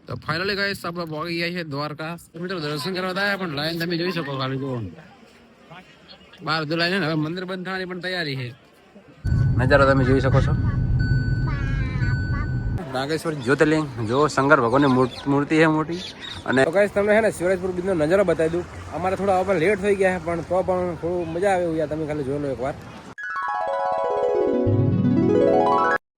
તો finally guys આપણે પહોંચી ગયા છે દ્વારકા. મિત્રો દર્શન કરવા આવ્યા પણ લાઈન તમે જોઈ શકો ખાલી જુઓ. બહાર તો લાઈન હવે મંદિર બંધ થવાની પણ તૈયારી છે. નજારો તમે જોઈ શકો છો. નાગેશ્વર જ્યોતિર્લિંગ જો શંકર ભગવાનની મૂર્તિ છે મોટી. અને ગાઈસ તમને છે ને શિવરાજપુર બીચનો નજારો બતાવી દઉં. અમારે થોડા હવે લેટ થઈ ગયા છે પણ તો પણ થોડું મજા આવે એવું યાર તમે ખાલી જોઈ લો એકવાર.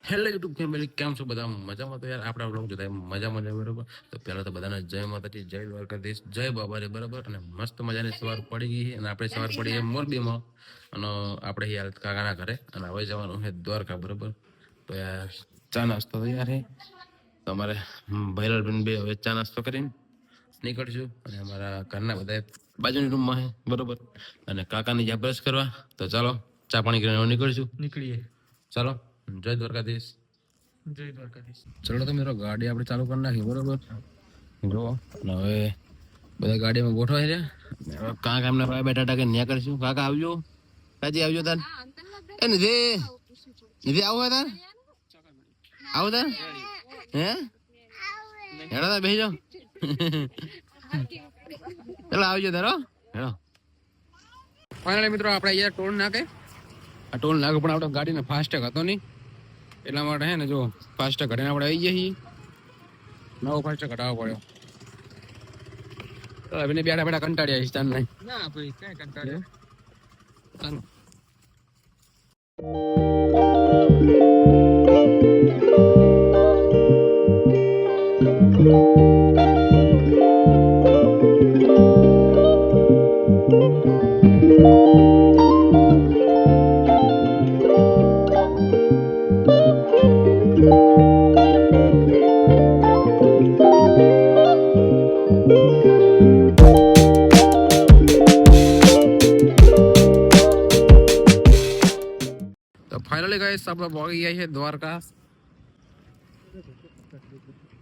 હેલો યુટ્યુબ ફેમિલી, કેમ છો બધા? મજામાં? તો યાર આપણા બ્લોગ જોતા મજામાં જાય બરોબર. તો પહેલા તો બધાને જય માતાજી, જય દ્વારકાધીશ, જય બાબા બરાબર. અને મસ્ત મજાની સવાર પડી ગઈ અને આપણે સવાર પડી ગયા મોરબીમાં અને આપણે યાર કાકાના ઘરે અને હવે જવાનું છે દ્વારકા બરોબર. તો યાર ચા નાસ્તો તૈયાર છે. તો અમારે ભૈરલબેન બે હવે ચા નાસ્તો કરીને નીકળશું અને અમારા ઘરના બધા બાજુની રૂમમાં છે બરોબર. અને કાકાની જ્યાં બ્રશ કરવા. તો ચાલો ચા પાણી કરીને નીકળીએ. ચાલો, જય દ્વારકાધીશ. જય દ્વારકાધીશ. ચલો તો મિત્રો ગાડી આપણે ચાલુ કરી નાખી બરોબર. જો હવે બધા ગાડીમાં ગોઠવાય છે. કાકા એમને બેઠા ટાકે ન્યા કરીશું. કાકા આવજો, કાજી આવજો તાર. એ નિધિ નિધિ આવો તાર, આવો તાર. હે હેડો તાર બેસી જાઓ. ચલો આવજો તારો હેડો. ફાઇનલી મિત્રો આપણે અહીંયા ટોલ નાખે. આ ટોલ નાખે પણ આપણે ગાડીને ફાસ્ટેગ હતો નહીં એટલા માટે હે ને જો ફાસ્ટેગ ઘડીને આપણે આવી જઈએ. નવો ફાસ્ટેગ ઘટાડવો પડ્યો. હવે બેઠા બેઠા કંટાળ્યા છે ચાલ નહીં. ના ભાઈ કઈ કંટાળ્યા. ચાલો ફાઇનલી ગાઈસ આપણે પહોંચી ગયા છે દ્વારકા.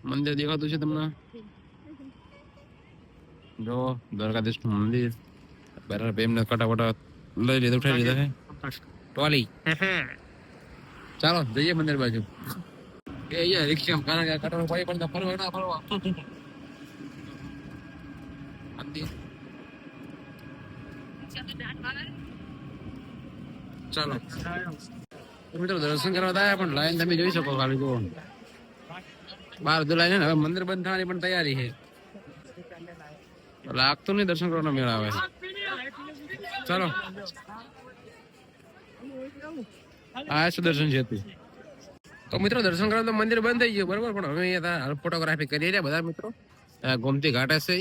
મંદિર દેખાતું છે તમને? જો દ્વારકાધીશ નું મંદિર. બરાબર એમને કટાવટા લઈ લીધા, ઉઠાઈ લીધા છે ટોલી. ચાલો જઈએ મંદિર બાજુ. કે અહીંયા રિક્ષા કારણ કે કટાવટ પાઈ પણ ફરવા ના ફરવા. ચાલો મિત્રો દર્શન કરવા આવ્યા પણ લાઈન તમે જોઈ શકો ખાલી જુઓ. બહાર તો લાઈન હવે મંદિર બંધ થવાની પણ તૈયારી છે. લાગતું નહીં દર્શન કરવાનો મેળ આવે. ચાલો આ સુદર્શન છે. તો મિત્રો દર્શન કરવા તો મંદિર બંધ થઈ ગયું બરોબર પણ હવે અહીંયા ફોટોગ્રાફી કરી રહ્યા બધા મિત્રો. ગોમતી ઘાટ હશે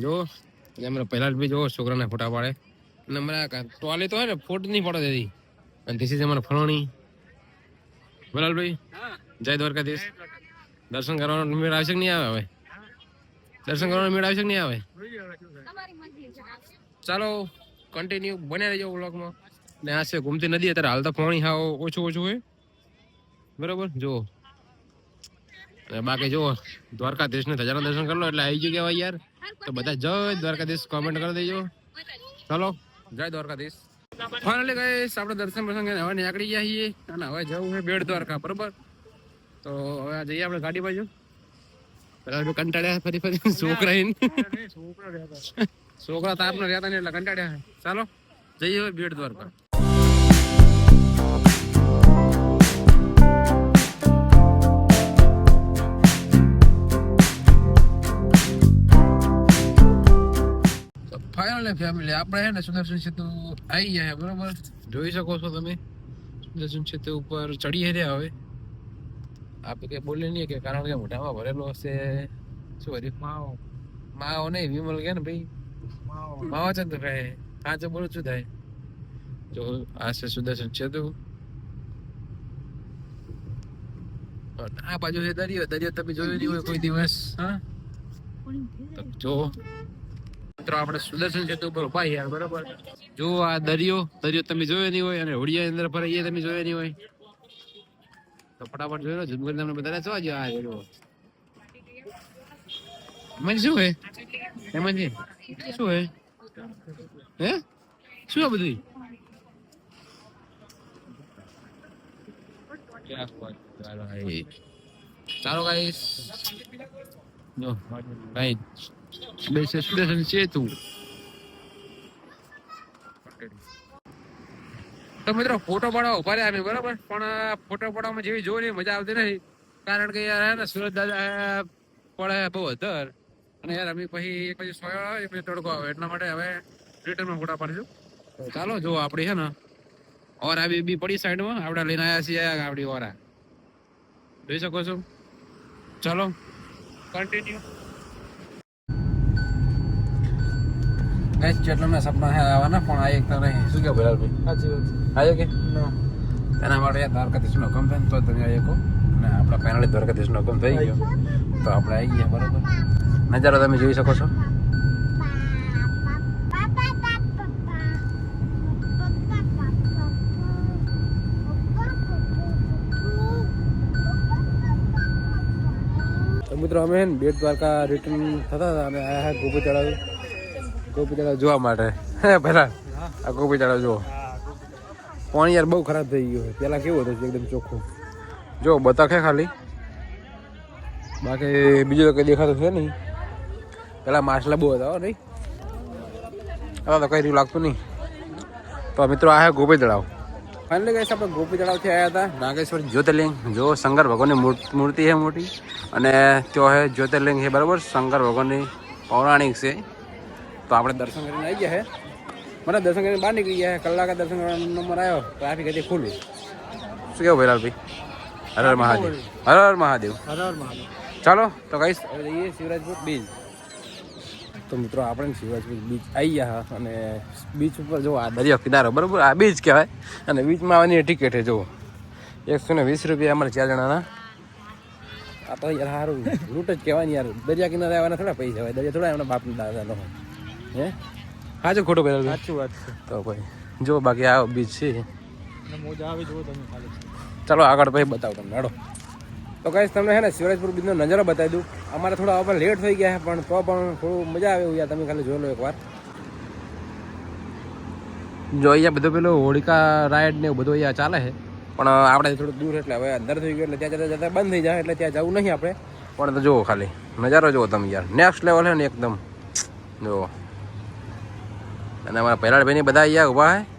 જો એમને પહેલા બી જો છોકરાને ફોટા પાડે. અને અમારા ટોલી તો હોય ને ફોટો નહીં પડે દીધી. અને ધીસ ઇઝ અમારા ફલોણી બલાલભાઈ. જય દ્વારકાધીશ. દર્શન કરવાનો મેળ આવશે કે નહીં આવે? હવે દર્શન કરવાનો મેળ આવશે કે નહીં આવે? ચાલો કન્ટિન્યુ બને રહેજો વ્લોગમાં. ને આ છે ગોમતી નદી. અત્યારે હાલ તો પાણી હાવ ઓછું હોય બરોબર. જો બાકી જુઓ દ્વારકાધીશ ને ધજાના દર્શન કરી લો એટલે આવી ગયું કહેવાય યાર. તો બધા જય દ્વારકાધીશ કોમેન્ટ કરી દેજો. ચાલો જય દ્વારકાધીશ. ફાઇનલી ગાઈસ આપણે દર્શન હવે નીકળી ગયા છીએ અને હવે જવું છે બેટ દ્વારકા બરોબર. તો હવે જઈએ આપણે ગાડી બાજુ. પેલા કંટાળ્યા ફરી છોકરા તાપનો રહેતા ને એટલે કંટાળ્યા. ચાલો જઈએ હવે બેટ દ્વારકા. ફાઇનલી ફેમિલી આપણે છે ને સુદર્શન સેતુ આવી ગયા બરોબર. જોઈ શકો છો તમે સુદર્શન સેતુ ઉપર ચડી રહ્યા. હવે આપણે કઈ બોલે નહીં કે કારણ કે મોઢામાં ભરેલો હશે શું હરી માવો નહીં વિમલ કે ને ભાઈ માવો છે તો કહે હા તો બોલું શું થાય. જો આ છે સુદર્શન સેતુ. આ બાજુ છે દરિયો. દરિયો તમે જોયો નહીં હોય કોઈ દિવસ? હા જો મિત્રો આપણે સુદર્શન સેતુ ઉપર ઉભા યાર બરોબર. જો આ દરિયો તમે જોયો નહીં હોય અને હોડિયા અંદર ફરે એ તમે જોયો નહીં હોય તો ફટાફટ જોઈ લો. ઝૂમ કરીને તમને બધાને જોવા જો. આ એમાં શું હે? એમાં શું હે? શું આ બધું? ચાલો ગાઈસ જો ભાઈ બે સ્ટેશન છે તું. તો મિત્રો ફોટો પાડવા ઉભા રહ્યા અમે બરાબર, પણ ફોટો પાડવામાં જેવી જોવાની મજા આવતી નથી, કારણ કે યાર હે ને સુરત દાદા પડે બહુ વધારે, અને યાર અમે પછી સોયો આવે પછી તડકો આવે, એટલા માટે હવે રિટર્નમાં ફોટા પાડીશું. તો ચાલો જો આપણી છે ને ઓરા બી પડી સાઈડમાં, આપણે લઈને આવ્યા છીએ આપણી ઓરા, જોઈ શકો છો. ચાલો કન્ટિન્યુ. જેટલા સપના આવવાના પણ આ એક તો નહીં. શું કેવું ભેલાલભાઈ? સાચી વાત આવ્યો કે એના માટે દ્વારકાધીશનો હુકમ થાય ને તો તમે આવી શકો, અને આપણા ફાઇનલી દ્વારકાધીશનો હુકમ થઈ ગયો તો આપણે આવી ગયા બરાબર. નજારો તમે જોઈ શકો છો. તો મિત્રો અમે બેટ દ્વારકા રિટર્ન થતા હતા અને આયા ગોપી તળાવ જોવા માટે. હે ભલા આ ગોપી તળાવ જુઓ. પાણી યાર બહુ ખરાબ થઈ ગયું છે, પેલા કેવું હતું એકદમ ચોખ્ખું. જો બતક હે ખાલી, બાકી બીજું તો કઈ દેખાતું છે નહીં. પેલા માછલા બહુ હતા નહીં, હવે તો કઈ રહ્યું લાગતું નહીં. તો મિત્રો આ હે ગોપી તળાવ. ફાઇનલી ગઈશ આપણે ગોપી તળાવથી આવ્યા હતા નાગેશ્વર જ્યોતિર્લિંગ. જો શંકર ભગવાનની મૂર્તિ છે મોટી, અને ત્યાં હે જ્યોતિર્લિંગ છે બરાબર, શંકર ભગવાનની પૌરાણિક છે. તો આપણે દર્શન કરીને આવી ગયા છે, મને દર્શન કરીને બહાર નીકળી ગયા. કલાક દર્શન કરવાનો નંબર આવ્યો, ટ્રાફિક હતી ફૂલ. શું કેવું ભૈલાલભાઈ? હર હર મહાદેવ, હર હર મહાદેવ, હર હર મહાદેવ. ચાલો તો કહીશ હવે જઈએ શિવરાજપુર બીચ. તો મિત્રો આપણે શિવરાજપુર બીચ આવી ગયા, અને બીચ ઉપર જો આ દરિયો કિનારો બરાબર, આ બીચ કહેવાય. અને બીચમાં આવવાની ટિકિટ છે જો 120 રૂપિયા અમારે 4 જણાના. આ તો યાર સારું લૂંટ જ કહેવાય યાર. દરિયા કિનારે આવવાના થોડા પૈસા હોય, દરિયા થોડા એમના બાપના દાદાનો હોય. હે સાચું ખોટું પહેલાં? સાચું વાત છે. તો ભાઈ જો બાકી આ બીચ છે, મોજા આવી જુઓ તમે ખાલી. ચાલો આગળ પછી બતાવો તમને. હાડો તો કહીશ તમને હે ને શિવરાજપુર બીચનો નજારો બતાવી દઉં. અમારે થોડા આપણે લેટ થઈ ગયા પણ તો પણ થોડું મજા આવે એવું યાર. તમે ખાલી જોઈ લો એકવાર. જો અહીંયા બધું પેલું હોળિકા રાઈડ ને એવું બધું અહીંયા ચાલે છે, પણ આપણે થોડું દૂર એટલે હવે અંદર થઈ ગયું એટલે ત્યાં જતા બંધ થઈ જાય, એટલે ત્યાં જવું નહીં આપણે. પણ તો જુઓ ખાલી નજારો જુઓ તમે યાર, નેક્સ્ટ લેવલ છે ને એકદમ. જુઓ, અને અમારા પહેલાભાઈની બધા અહીંયા ઊભા છે.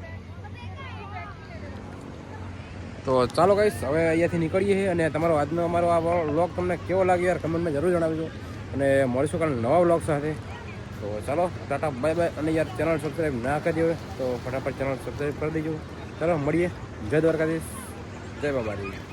તો ચાલો ગાઈસ હવે અહીંયાથી નીકળીએ છીએ, અને તમારો આજનો અમારો આ વ્લોગ તમને કેવો લાગ્યો યાર કમેન્ટમાં જરૂર જણાવજો, અને મળીશું કાલે નવા વ્લોગ સાથે. તો ચાલો ટાટા બાય બાય. અને યાર ચેનલ સબસ્ક્રાઈબ ના કરી હોય તો ફટાફટ ચેનલ સબસ્ક્રાઈબ કરી દેજો. ચાલો મળીએ. જય દ્વારકાધીશ, જય બાબાજી.